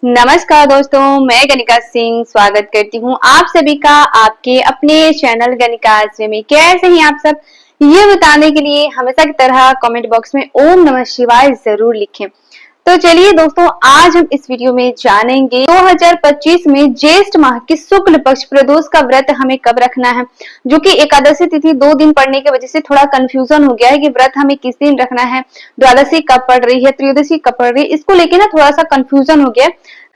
नमस्कार दोस्तों, मैं गनिका सिंह स्वागत करती हूँ आप सभी का आपके अपने चैनल गनिका में। कैसे हैं आप सब, ये बताने के लिए हमेशा की तरह कमेंट बॉक्स में ओम नमः शिवाय जरूर लिखें। तो चलिए दोस्तों, आज हम इस वीडियो में जानेंगे 2025 में ज्येष्ठ माह की शुक्ल पक्ष प्रदोष का व्रत हमें कब रखना है। जो कि एकादशी तिथि 2 दिन पड़ने की वजह से थोड़ा कंफ्यूजन हो गया है कि व्रत हमें किस दिन रखना है, द्वादशी कब पड़ रही है, त्रयोदशी कब पड़ रही है, इसको लेके ना थोड़ा सा कंफ्यूजन हो गया।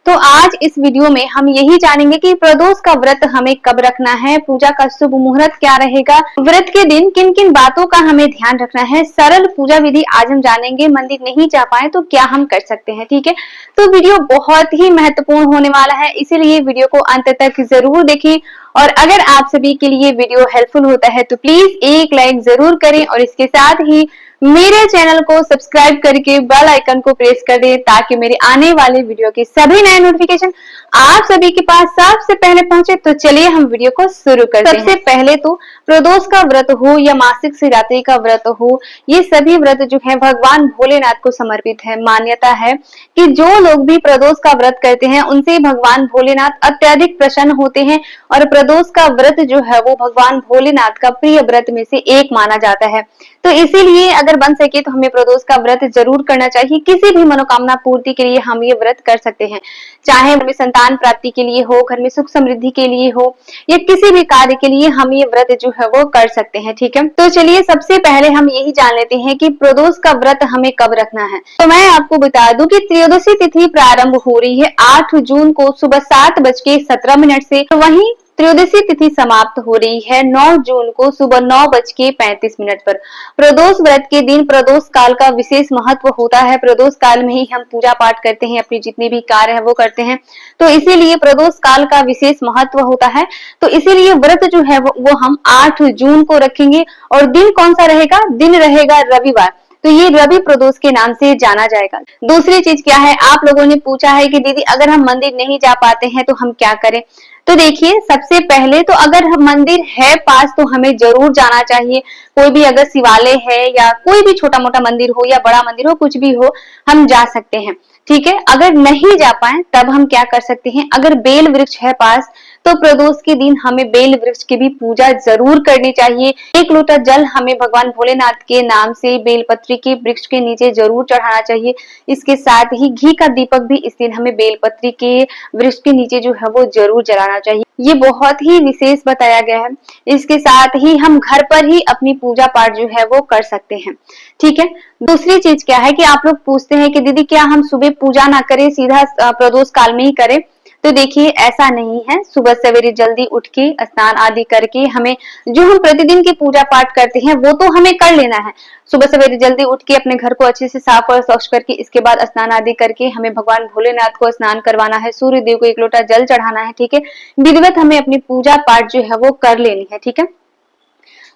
तो आज इस वीडियो में हम यही जानेंगे कि प्रदोष का व्रत हमें कब रखना है, पूजा का शुभ मुहूर्त क्या रहेगा, व्रत के दिन किन किन बातों का हमें ध्यान रखना है, सरल पूजा विधि आज हम जानेंगे। मंदिर नहीं जा पाए तो क्या हम कर सकते हैं, ठीक है। तो वीडियो बहुत ही महत्वपूर्ण होने वाला है, इसीलिए वीडियो को अंत तक जरूर देखें। और अगर आप सभी के लिए वीडियो हेल्पफुल होता है तो प्लीज एक लाइक जरूर करें और इसके साथ ही मेरे चैनल को सब्सक्राइब करके बेल आइकन को प्रेस कर दें ताकि मेरे आने वाले वीडियो के सभी नए नोटिफिकेशन आप सभी के पास सबसे पहले पहुंचे। तो चलिए हम वीडियो को शुरू करते हैं। सबसे पहले तो प्रदोष का व्रत हो या मासिक शिवरात्रि का व्रत हो, ये सभी व्रत जो है भगवान भोलेनाथ को समर्पित है। मान्यता है कि जो लोग भी प्रदोष का व्रत करते हैं उनसे भगवान भोलेनाथ अत्यधिक प्रसन्न होते हैं और प्रदोष का व्रत जो है वो भगवान भोलेनाथ का प्रिय व्रत में से एक माना जाता है। तो इसीलिए अगर बन सके तो हमें प्रदोष का व्रत जरूर करना चाहिए। किसी भी मनोकामना पूर्ति के लिए हम ये व्रत कर सकते हैं, चाहे हमें संतान प्राप्ति के लिए हो, घर में सुख समृद्धि के लिए हो या किसी भी कार्य के लिए हम ये व्रत जो है वो कर सकते हैं, ठीक है। तो चलिए सबसे पहले हम यही जान लेते हैं कि प्रदोष का व्रत हमें कब रखना है। तो मैं आपको बता दूं कि त्रयोदशी तिथि प्रारंभ हो रही है 8 जून को सुबह 7:17 से, वहीं त्रयोदशी तिथि समाप्त हो रही है 9 जून को सुबह 9:35 पर। प्रदोष व्रत के दिन प्रदोष काल का विशेष महत्व होता है। प्रदोष काल में ही हम पूजा पाठ करते हैं, अपने जितने भी कार्य है वो करते हैं, तो इसीलिए प्रदोष काल का विशेष महत्व होता है। तो इसीलिए व्रत जो है वो हम 8 जून को रखेंगे। और दिन कौन सा रहेगा, दिन रहेगा रविवार। तो ये रवि प्रदोष के नाम से जाना जाएगा। दूसरी चीज क्या है, आप लोगों ने पूछा है कि दीदी अगर हम मंदिर नहीं जा पाते हैं तो हम क्या करें। तो देखिए, सबसे पहले तो अगर हम मंदिर है पास तो हमें जरूर जाना चाहिए। कोई भी अगर शिवालय है या कोई भी छोटा मोटा मंदिर हो या बड़ा मंदिर हो, कुछ भी हो, हम जा सकते हैं, ठीक है। अगर नहीं जा पाए तब हम क्या कर सकते हैं, अगर बेल वृक्ष है पास तो प्रदोष के दिन हमें बेल वृक्ष की भी पूजा जरूर करनी चाहिए। 1 लोटा जल हमें भगवान भोलेनाथ के नाम से बेलपत्री के वृक्ष के नीचे जरूर चढ़ाना चाहिए। इसके साथ ही घी का दीपक भी इस दिन हमें बेलपत्री के वृक्ष के नीचे जो है वो जरूर जलाना चाहिए। ये बहुत ही विशेष बताया गया है। इसके साथ ही हम घर पर ही अपनी पूजा पाठ जो है वो कर सकते हैं, ठीक है। दूसरी चीज क्या है कि आप लोग पूछते हैं कि दीदी क्या हम सुबह पूजा ना करें, सीधा प्रदोष काल में ही करें। तो देखिए, ऐसा नहीं है। सुबह सवेरे जल्दी उठ के स्नान आदि करके हमें जो हम प्रतिदिन की पूजा पाठ करते हैं वो तो हमें कर लेना है। सुबह सवेरे जल्दी उठ के अपने घर को अच्छे से साफ और स्वच्छ करके इसके बाद स्नान आदि करके हमें भगवान भोलेनाथ को स्नान करवाना है, सूर्य देव को 1 लोटा जल चढ़ाना है, ठीक है। विधिवत हमें अपनी पूजा पाठ जो है वो कर लेनी है, ठीक है।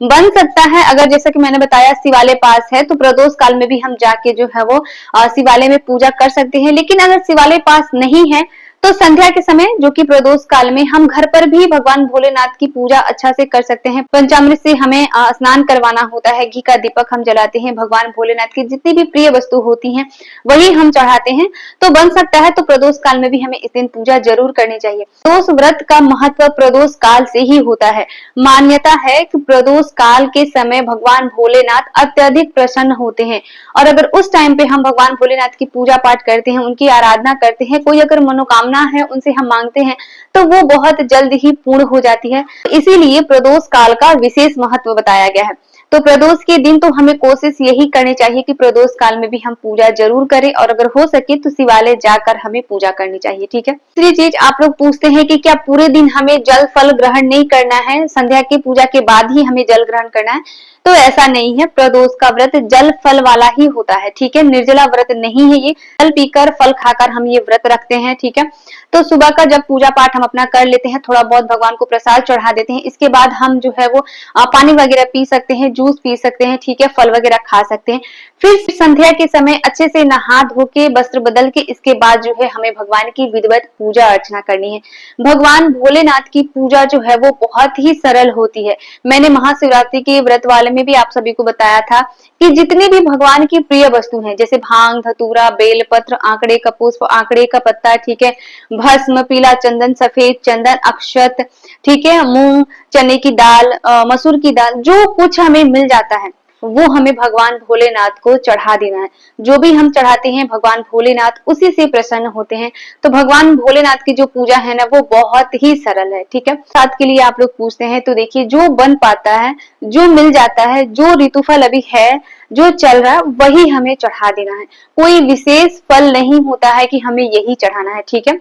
बन सकता है अगर जैसा कि मैंने बताया शिवालय पास है तो प्रदोष काल में भी हम जाके जो है वो शिवालय में पूजा कर सकते हैं। लेकिन अगर शिवालय पास नहीं है तो संध्या के समय जो कि प्रदोष काल में हम घर पर भी भगवान भोलेनाथ की पूजा अच्छा से कर सकते हैं। पंचामृत से हमें स्नान करवाना होता है, घी का दीपक हम जलाते हैं, भगवान भोलेनाथ की जितनी भी प्रिय वस्तु होती हैं वही हम चढ़ाते हैं। तो बन सकता है तो प्रदोष काल में भी हमें इस दिन पूजा जरूर करनी चाहिए। प्रदोष व्रत का महत्व प्रदोष काल से ही होता है। मान्यता है कि प्रदोष काल के समय भगवान भोलेनाथ अत्यधिक प्रसन्न होते हैं और अगर उस टाइम पे हम भगवान भोलेनाथ की पूजा पाठ करते हैं, उनकी आराधना करते हैं, कोई अगर मनोकामना है उनसे हम मांगते हैं तो वो बहुत जल्द ही पूर्ण हो जाती है। इसीलिए प्रदोष काल का विशेष महत्व बताया गया है। तो प्रदोष के दिन तो हमें कोशिश यही करनी चाहिए कि प्रदोष काल में भी हम पूजा जरूर करें और अगर हो सके तो शिवालय जाकर हमें पूजा करनी चाहिए, ठीक है। दूसरी चीज आप लोग पूछते हैं कि क्या पूरे दिन हमें जल फल ग्रहण नहीं करना है, संध्या की पूजा के बाद ही हमें जल ग्रहण करना है। तो ऐसा नहीं है, प्रदोष का व्रत जल फल वाला ही होता है, ठीक है। निर्जला व्रत नहीं है ये, फल पीकर फल खाकर हम ये व्रत रखते हैं, ठीक है। तो सुबह का जब पूजा पाठ हम अपना कर लेते हैं, थोड़ा बहुत भगवान को प्रसाद चढ़ा देते हैं, इसके बाद हम जो है वो पानी वगैरह पी सकते हैं। जूस पी सकते हैं, ठीक है, फल वगैरह खा सकते हैं। फिर संध्या के समय अच्छे से नहा धो के वस्त्र बदल के इसके बाद जो है हमें भगवान की विधिवत पूजा अर्चना करनी है। भगवान भोलेनाथ की पूजा जो है वो बहुत ही सरल होती है। मैंने महाशिवरात्रि के व्रत वाले में भी आप सभी को बताया था कि जितनी भी भगवान की प्रिय वस्तु हैं, जैसे भांग, धतूरा, बेलपत्र, आंकड़े का पुष्प, आंकड़े का पत्ता, ठीक है, भस्म, पीला चंदन, सफेद चंदन, अक्षत, ठीक है, मूंग, चने की दाल, मसूर की दाल, जो कुछ हमें मिल जाता है वो हमें भगवान भोलेनाथ को चढ़ा देना है। जो भी हम चढ़ाते हैं भगवान भोलेनाथ उसी से प्रसन्न होते हैं। तो भगवान भोलेनाथ की जो पूजा है ना वो बहुत ही सरल है, ठीक है। साथ के लिए आप लोग पूछते हैं तो देखिए, जो बन पाता है, जो मिल जाता है, जो ऋतुफल अभी है, जो चल रहा है वही हमें चढ़ा देना है। कोई विशेष फल नहीं होता है कि हमें यही चढ़ाना है, ठीक है।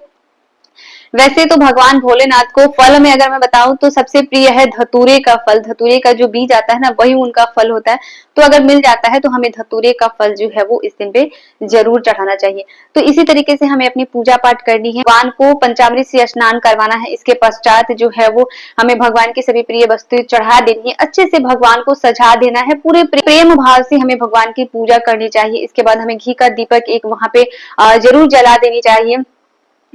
वैसे तो भगवान भोलेनाथ को फल में अगर मैं बताऊं तो सबसे प्रिय है धतूरे का फल। धतूरे का जो बीज आता है ना वही उनका फल होता है। तो अगर मिल जाता है तो हमें धतूरे का फल जो है वो इस दिन पे जरूर चढ़ाना चाहिए। तो इसी तरीके से हमें अपनी पूजा पाठ करनी है। भगवान को पंचामृत से स्नान करवाना है। इसके पश्चात जो है वो हमें भगवान की सभी प्रिय वस्तुएं चढ़ा देनी है। अच्छे से भगवान को सजा देना है। पूरे प्रेम भाव से हमें भगवान की पूजा करनी चाहिए। इसके बाद हमें घी का दीपक एक वहां पे जरूर जला देनी चाहिए।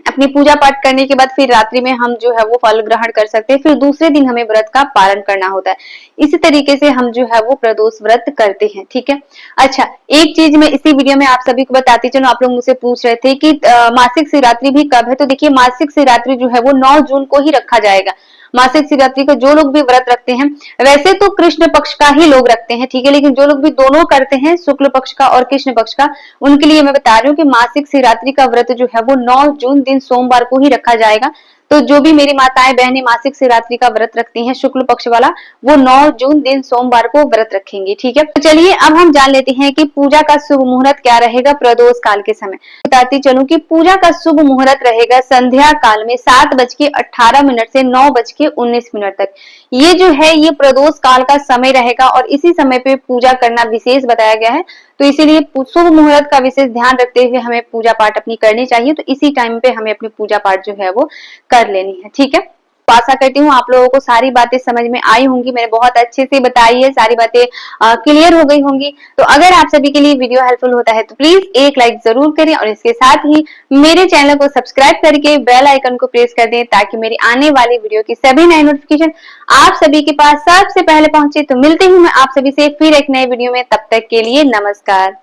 अपनी पूजा पाठ करने के बाद फिर रात्रि में हम जो है वो फल ग्रहण कर सकते हैं। फिर दूसरे दिन हमें व्रत का पालन करना होता है। इसी तरीके से हम जो है वो प्रदोष व्रत करते हैं, ठीक है। अच्छा, एक चीज मैं इसी वीडियो में आप सभी को बताती चलूं। आप लोग मुझसे पूछ रहे थे कि मासिक शिवरात्रि भी कब है। तो देखिए, मासिक शिवरात्रि जो है वो 9 जून को ही रखा जाएगा। मासिक शिवरात्रि को जो लोग भी व्रत रखते हैं, वैसे तो कृष्ण पक्ष का ही लोग रखते हैं, ठीक है, लेकिन जो लोग भी दोनों करते हैं, शुक्ल पक्ष का और कृष्ण पक्ष का, उनके लिए मैं बता रही हूँ कि मासिक शिवरात्रि का व्रत जो है वो 9 जून दिन सोमवार को ही रखा जाएगा। तो जो भी मेरी माताएं बहनें मासिक शिवरात्रि का व्रत रखती हैं शुक्ल पक्ष वाला, वो 9 जून दिन सोमवार को व्रत रखेंगे, ठीक है। तो चलिए अब हम जान लेते हैं कि पूजा का शुभ मुहूर्त क्या रहेगा प्रदोष काल के समय। बताती चलूं कि पूजा का शुभ मुहूर्त रहेगा संध्या काल में 7:18 से 9:19 तक। ये जो है ये प्रदोष काल का समय रहेगा और इसी समय पे पूजा करना विशेष बताया गया है। तो इसीलिए शुभ मुहूर्त का विशेष ध्यान रखते हुए हमें पूजा पाठ अपनी करनी चाहिए। तो इसी टाइम पे हमें अपनी पूजा पाठ जो है वो कर लेनी है, ठीक है। तो आशा करती हूँ आप लोगों को सारी बातें समझ में आई होंगी। मैंने बहुत अच्छे से बताई है, सारी बातें क्लियर हो गई होंगी। तो अगर आप सभी के लिए वीडियो हेल्पफुल होता है तो प्लीज एक लाइक जरूर करें और इसके साथ ही मेरे चैनल को सब्सक्राइब करके बेल आइकन को प्रेस कर दें ताकि मेरी आने वाली वीडियो की सभी नई नोटिफिकेशन आप सभी के पास सबसे पहले पहुंचे। तो मिलती हूँ मैं आप सभी से फिर एक नए वीडियो में। तब तक के लिए नमस्कार।